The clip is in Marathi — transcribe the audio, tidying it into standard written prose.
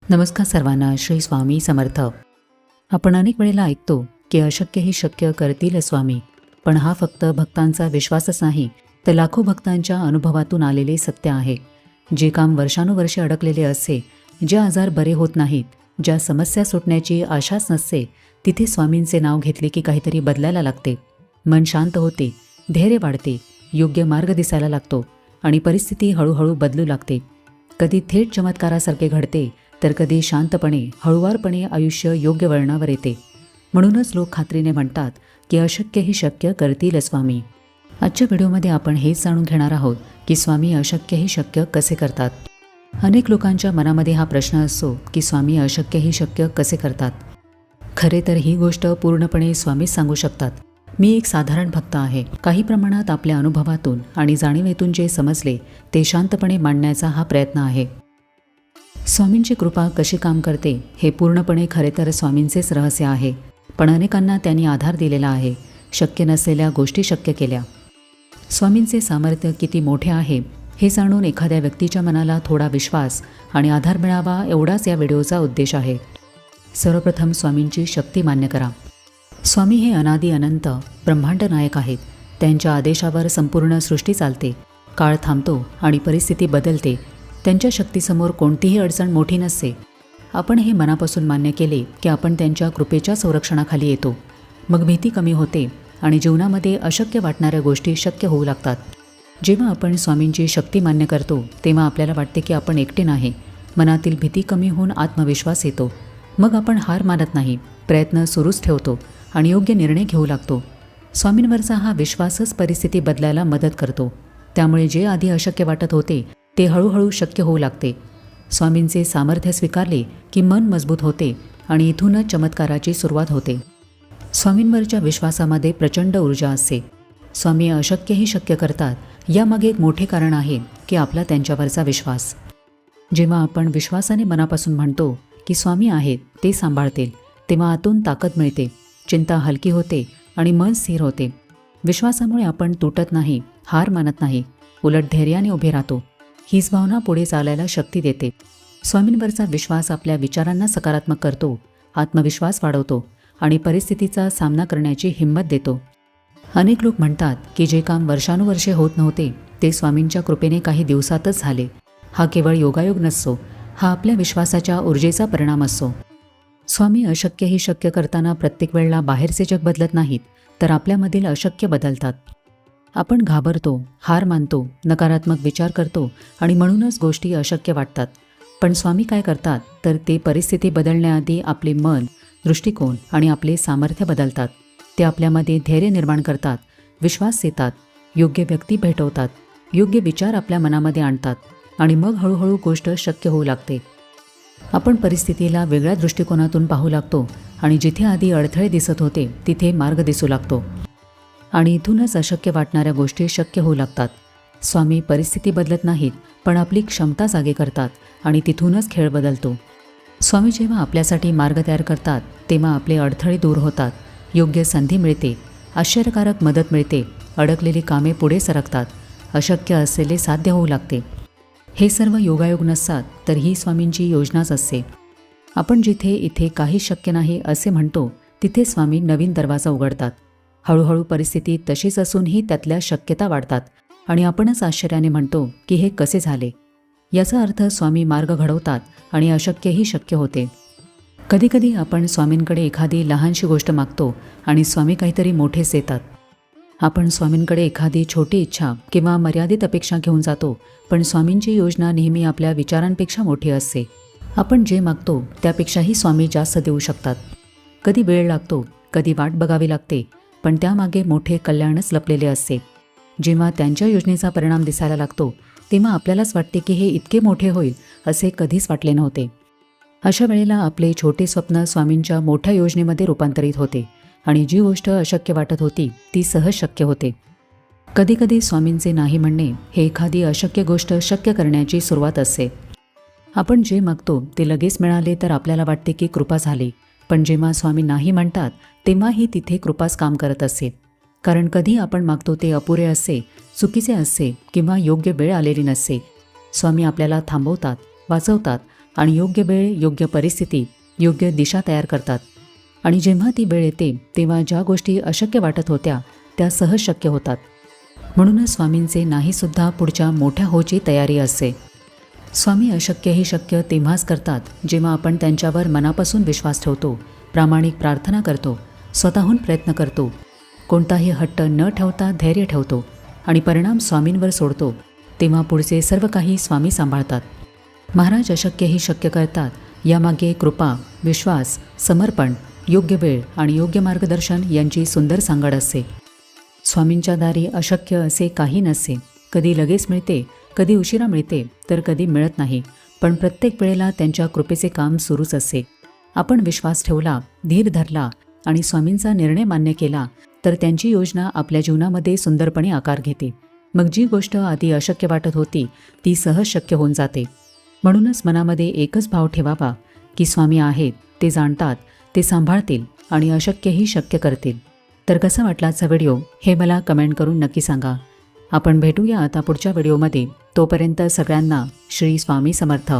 नमस्कार सर्वांना. श्री स्वामी समर्थ. आपण अनेक वेळेला ऐकतो की अशक्य ही शक्य करतील स्वामी. पण हा फक्त भक्तांचा विश्वासच नाही, तर लाखो भक्तांच्या अनुभवातून आलेले सत्य आहे. जे काम वर्षानुवर्षे अडकलेले असते, जे आजार बरे होत नाहीत, ज्या समस्या सुटण्याची आशाच नसते, तिथे स्वामींचे नाव घेतले की काहीतरी बदलायला लागते. मन शांत होते, धैर्य वाढते, योग्य मार्ग दिसायला लागतो आणि परिस्थिती हळूहळू बदलू लागते. कधी थेट चमत्कारासारखे घडते, तर कधी शांतपणे हळुवारपणे आयुष्य योग्य वळणावर येते. म्हणूनच लोक खात्रीने म्हणतात की अशक्य ही शक्य करतील स्वामी. आजच्या व्हिडिओमध्ये आपण हेच जाणून घेणार आहोत की स्वामी अशक्य ही शक्य कसे करतात. अनेक लोकांच्या मनामध्ये हा प्रश्न असतो की स्वामी अशक्य ही शक्य कसे करतात. खरे तर ही गोष्ट पूर्णपणे स्वामीच सांगू शकतात. मी एक साधारण भक्त आहे. काही प्रमाणात आपल्या अनुभवातून आणि जाणीवेतून जे समजले ते शांतपणे मांडण्याचा हा प्रयत्न आहे. स्वामींची कृपा कशी काम करते हे पूर्णपणे खरे तर स्वामींचेच रहस्य आहे. पण अनेकांना त्यांनी आधार दिलेला आहे, शक्य नसलेल्या गोष्टी शक्य केल्या. स्वामींचे सामर्थ्य किती मोठे आहे हे जाणून एखाद्या व्यक्तीच्या मनाला थोडा विश्वास आणि आधार मिळावा, एवढाच या व्हिडिओचा उद्देश आहे. सर्वप्रथम स्वामींची शक्ती मान्य करा. स्वामी हे अनादी अनंत ब्रह्मांड नायक आहेत. त्यांच्या आदेशावर संपूर्ण सृष्टी चालते, काळ थांबतो आणि परिस्थिती बदलते. त्यांच्या शक्तीसमोर कोणतीही अडचण मोठी नसते. आपण हे मनापासून मान्य केले की आपण त्यांच्या कृपेच्या संरक्षणाखाली येतो. मग भीती कमी होते आणि जीवनामध्ये अशक्य वाटणाऱ्या गोष्टी शक्य होऊ लागतात. जेव्हा आपण स्वामींची शक्ती मान्य करतो तेव्हा आपल्याला वाटते की आपण एकटे नाही. मनातील भीती कमी होऊन आत्मविश्वास येतो. मग आपण हार मानत नाही, प्रयत्न सुरूच ठेवतो आणि योग्य निर्णय घेऊ लागतो. स्वामींवरचा हा विश्वासच परिस्थिती बदलायला मदत करतो. त्यामुळे जे आधी अशक्य वाटत होते ते हळूहळू शक्य होऊ लागते. स्वामींचे सामर्थ्य स्वीकारले की मन मजबूत होते आणि इथूनच चमत्काराची सुरुवात होते. स्वामींवरच्या विश्वासामध्ये प्रचंड ऊर्जा असते. स्वामी अशक्यही शक्य करतात, यामागे एक मोठे कारण आहे की आपला त्यांच्यावरचा विश्वास. जेव्हा आपण विश्वासाने मनापासून म्हणतो की स्वामी आहेत, ते सांभाळतील, तेव्हा आतून ताकद मिळते, चिंता हलकी होते आणि मन स्थिर होते. विश्वासामुळे आपण तुटत नाही, हार मानत नाही, उलट धैर्याने उभे राहतो. हीच भावना पुढे चालायला शक्ती देते. स्वामींवरचा विश्वास आपल्या विचारांना सकारात्मक करतो, आत्मविश्वास वाढवतो आणि परिस्थितीचा सामना करण्याची हिंमत देतो. अनेक लोक म्हणतात की जे काम वर्षानुवर्षे होत नव्हते ते स्वामींच्या कृपेने काही दिवसातच झाले. हा केवळ योगायोग नसतो, हा आपल्या विश्वासाच्या ऊर्जेचा परिणाम असतो. स्वामी अशक्य ही शक्य करताना प्रत्येक वेळेला बाहेरचे जग बदलत नाहीत, तर आपल्यामधील अशक्य बदलतात. आपण घाबरतो, हार मानतो, नकारात्मक विचार करतो आणि म्हणूनच गोष्टी अशक्य वाटतात. पण स्वामी काय करतात तर ते परिस्थिती बदलण्याआधी आपले मन, दृष्टिकोन आणि आपले सामर्थ्य बदलतात. ते आपल्यामध्ये धैर्य निर्माण करतात, विश्वास देतात, योग्य व्यक्ती भेटवतात, योग्य विचार आपल्या मनामध्ये आणतात आणि मग हळूहळू गोष्ट शक्य होऊ लागते. आपण परिस्थितीला वेगळ्या दृष्टिकोनातून पाहू लागतो आणि जिथे आधी अडथळे दिसत होते तिथे मार्ग दिसू लागतो आणि इथूनच अशक्य वाटणाऱ्या गोष्टी शक्य होऊ लागतात. स्वामी परिस्थिती बदलत नाहीत, पण आपली क्षमता जागे करतात आणि तिथूनच खेळ बदलतो. स्वामी जेव्हा आपल्यासाठी मार्ग तयार करतात तेव्हा आपले अडथळे दूर होतात, योग्य संधी मिळते, आश्चर्यकारक मदत मिळते, अडकलेली कामे पुढे सरकतात, अशक्य असलेले साध्य होऊ लागते. हे सर्व योगायोग नसतात, तर ही स्वामींची योजनाच असते. आपण जिथे इथे काही शक्य नाही असे म्हणतो तिथे स्वामी नवीन दरवाजा उघडतात. हळूहळू परिस्थिती तशीच असूनही त्यातल्या शक्यता वाढतात आणि आपणच आश्चर्याने म्हणतो की हे कसे झाले. याचा अर्थ स्वामी मार्ग घडवतात आणि अशक्यही शक्य होते. कधीकधी आपण स्वामींकडे एखादी लहानशी गोष्ट मागतो आणि स्वामी काहीतरी मोठेच देतात. आपण स्वामींकडे एखादी छोटी इच्छा किंवा मर्यादित अपेक्षा घेऊन जातो, पण स्वामींची योजना नेहमी आपल्या विचारांपेक्षा मोठी असते. आपण जे मागतो त्यापेक्षाही स्वामी जास्त देऊ शकतात. कधी वेळ लागतो, कधी वाट बघावी लागते, पण त्यामागे मोठे कल्याणच लपलेले असते. जेव्हा त्यांच्या योजनेचा परिणाम दिसायला लागतो तेव्हा आपल्यालाच वाटते की हे इतके मोठे होईल असे कधीच वाटले नव्हते. अशा वेळेला आपले छोटे स्वप्न स्वामींच्या मोठ्या योजनेमध्ये रूपांतरित होते आणि जी गोष्ट अशक्य वाटत होती ती सहज शक्य होते. कधीकधी स्वामींचे नाही म्हणणे हे एखादी अशक्य गोष्ट शक्य करण्याची सुरुवात असते. आपण जे मागतो ते लगेच मिळाले तर आपल्याला वाटते की कृपा झाली, पण जेव्हा स्वामी नाही म्हणतात तेव्हाही तिथे कृपाच काम करत असते. कारण कधी आपण मागतो ते अपुरे असते, चुकीचे असते किंवा योग्य वेळ आलेली नसते. स्वामी आपल्याला थांबवतात, वाचवतात आणि योग्य वेळ, योग्य परिस्थिती, योग्य दिशा तयार करतात. आणि जेव्हा ती वेळ येते तेव्हा ज्या गोष्टी अशक्य वाटत होत्या त्या सहज शक्य होतात. म्हणूनच स्वामींचे नाहीसुद्धा पुढच्या मोठ्या होची तयारी असते. स्वामी अशक्य ही शक्य तेव्हाच करतात जेव्हा आपण त्यांच्यावर मनापासून विश्वास ठेवतो, प्रामाणिक प्रार्थना करतो, स्वतःहून प्रयत्न करतो, कोणताही हट्ट न ठेवता धैर्य ठेवतो आणि परिणाम स्वामींवर सोडतो. तेव्हा पुढचे सर्व काही स्वामी सांभाळतात. महाराज अशक्य ही शक्य करतात यामागे कृपा, विश्वास, समर्पण, योग्य वेळ आणि योग्य मार्गदर्शन यांची सुंदर सांगड असते. स्वामींच्या दारी अशक्य असे काही नसते. कधी लगेच मिळते, कधी उशिरा मिळते, तर कधी मिळत नाही. पण प्रत्येक वेळेला त्यांच्या कृपेचे काम सुरूच असते. आपण विश्वास ठेवला, धीर धरला आणि स्वामींचा निर्णय मान्य केला तर त्यांची योजना आपल्या जीवनामध्ये सुंदरपणे आकार घेते. मग जी गोष्ट आधी अशक्य वाटत होती ती सहज शक्य होऊन जाते. म्हणूनच मनामध्ये एकच भाव ठेवावा की स्वामी आहेत, ते जाणतात, ते सांभाळतील आणि अशक्यही शक्य करतील. तर कसा वाटला आजचा व्हिडिओ हे मला कमेंट करून नक्की सांगा. आपण भेटूया आता पुढच्या व्हिडिओमध्ये. तोपर्यंत सगळ्यांना श्री स्वामी समर्थ.